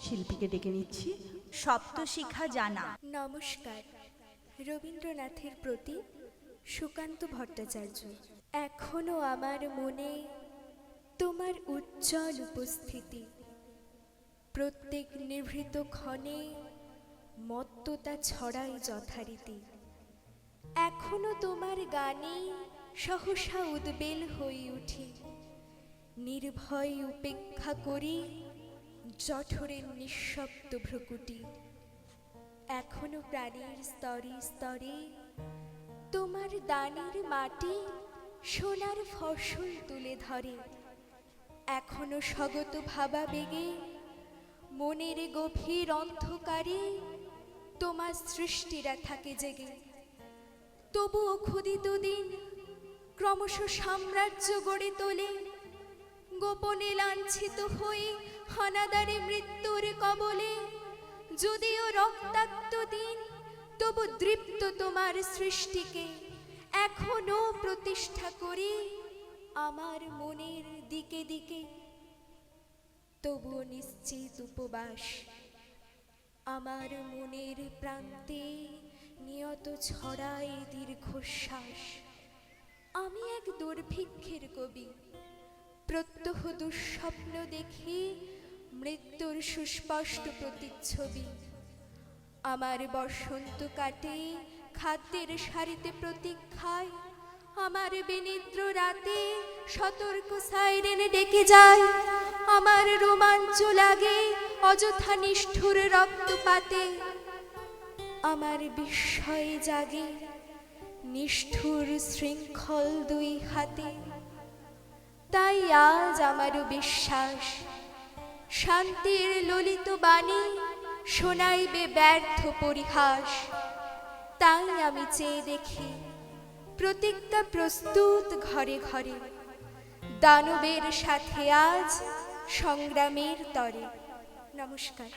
শিল্পীকে ডেকে নিচ্ছি। সপ্তশিখা জানা। নমস্কার। রবীন্দ্রনাথের প্রতি সুকান্ত ভট্টাচার্য। এখনো আমার মনে তোমার উজ্জ্বল উপস্থিতি, প্রত্যেক নিভৃত ক্ষণে মত্ততা ছড়াই যথারীতি। এখনো তোমার গানে সহসা উদ্বেল হয়ে উঠি, নির্ভয় উপেক্ষা করি জঠরের নিঃশব্দ ভ্রুকুটি। এখনো প্রাণীর স্তরে স্তরে তোমার দানের মাটি সোনার ফসল তুলে ধরে। এখনো স্বগত ভাবাবেগে মনের গভীর অন্ধকারে তোমার সৃষ্টিরা থাকে জেগে। তবুও ক্ষুদিত দিন ক্রমশ সাম্রাজ্য গড়ে তোলে, গোপনে লাঞ্ছিত হয়ে হানাদারে মৃত্যুর কবলে। যদিও রক্তাক্ত দিন তবু দৃপ্ত তোমার সৃষ্টিকে এখনো প্রতিষ্ঠা করি আমার মনের দিকে দিকে। তবুও নিশ্চিত উপবাস আমার মনের প্রান্তে নিয়ত ছড়ায় দীর্ঘশ্বাস। আমি এক দুর্ভিক্ষের কবি, প্রত্যহ দুঃস্বপ্ন দেখি মৃত্যুর সুস্পষ্ট প্রতিচ্ছবি। আমার বসন্ত কাটে খাদ্যের সারিতে প্রতীক্ষায়, আমার বিনিদ্র রাতে সতর্ক সাইরেন ডেকে যায়। আমার রোমাঞ্চ লাগে অযথা নিষ্ঠুর রক্তপাতে, আমার বিস্ময়ে জাগে নিষ্ঠুর শৃঙ্খল দুই হাতে। তাই আজ আমারও বিশ্বাস শান্তির ললিত বাণী শোনাইবে ব্যর্থ পরিহাস। তাই আমি চেয়ে দেখি প্রতিজ্ঞা প্রস্তুত ঘরে ঘরে, দানবের সাথে আজ সংগ্রামের তরে। নমস্কার।